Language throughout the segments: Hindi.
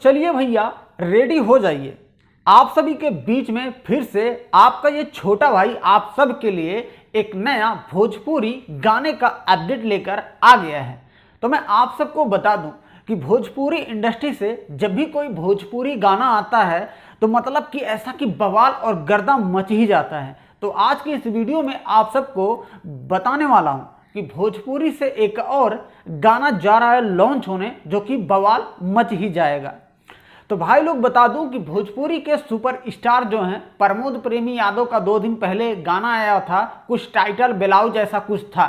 चलिए भैया रेडी हो जाइए। आप सभी के बीच में फिर से आपका ये छोटा भाई आप सब के लिए एक नया भोजपुरी गाने का अपडेट लेकर आ गया है। तो मैं आप सबको बता दूं कि भोजपुरी इंडस्ट्री से जब भी कोई भोजपुरी गाना आता है तो मतलब कि ऐसा कि बवाल और गर्दा मच ही जाता है। तो आज की इस वीडियो में आप सबको बताने वाला हूं कि भोजपुरी से एक और गाना जा रहा है लॉन्च होने, जो कि बवाल मच ही जाएगा। तो भाई लोग बता दूं कि भोजपुरी के सुपरस्टार जो हैं प्रमोद प्रेमी यादव का 2 दिन पहले गाना आया था, कुछ टाइटल ब्लाउज ऐसा कुछ था।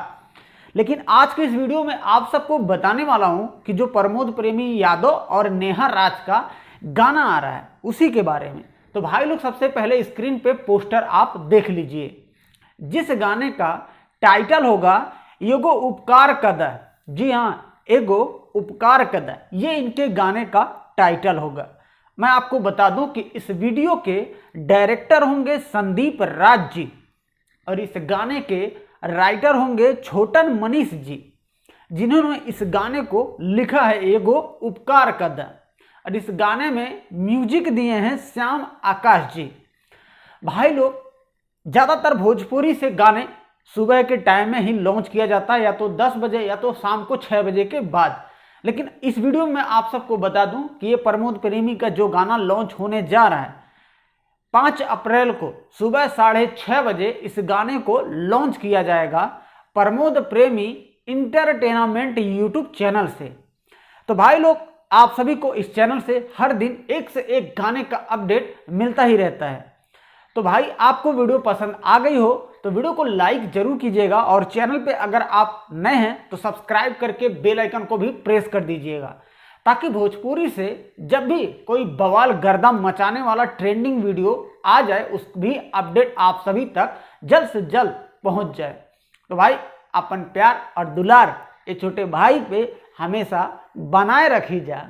लेकिन आज के इस वीडियो में आप सबको बताने वाला हूं कि जो प्रमोद प्रेमी यादव और नेहा राज का गाना आ रहा है उसी के बारे में। तो भाई लोग सबसे पहले स्क्रीन पे पोस्टर आप देख लीजिए, जिस गाने का टाइटल होगा एगो उपकार कद। जी हाँ, एगो उपकार कद, ये इनके गाने का टाइटल होगा। मैं आपको बता दूं कि इस वीडियो के डायरेक्टर होंगे संदीप राज जी और इस गाने के राइटर होंगे छोटन मनीष जी, जिन्होंने इस गाने को लिखा है एगो उपकार कद। और इस गाने में म्यूजिक दिए हैं श्याम आकाश जी। भाई लोग ज़्यादातर भोजपुरी से गाने सुबह के टाइम में ही लॉन्च किया जाता है, या तो 10 बजे या तो शाम को 6 बजे के बाद। लेकिन इस वीडियो में आप सबको बता दूं कि ये प्रमोद प्रेमी का जो गाना लॉन्च होने जा रहा है 5 अप्रैल को सुबह 6:30 बजे इस गाने को लॉन्च किया जाएगा प्रमोद प्रेमी इंटरटेनमेंट यूट्यूब चैनल से। तो भाई लोग आप सभी को इस चैनल से हर दिन एक से एक गाने का अपडेट मिलता ही रहता है। तो भाई आपको वीडियो पसंद आ गई हो तो वीडियो को लाइक जरूर कीजिएगा, और चैनल पे अगर आप नए हैं तो सब्सक्राइब करके बेल आइकन को भी प्रेस कर दीजिएगा, ताकि भोजपुरी से जब भी कोई बवाल गर्दा मचाने वाला ट्रेंडिंग वीडियो आ जाए उस भी अपडेट आप सभी तक जल्द से जल्द पहुंच जाए। तो भाई अपन प्यार और दुलार ये छोटे भाई पे हमेशा बनाए रखी जाए।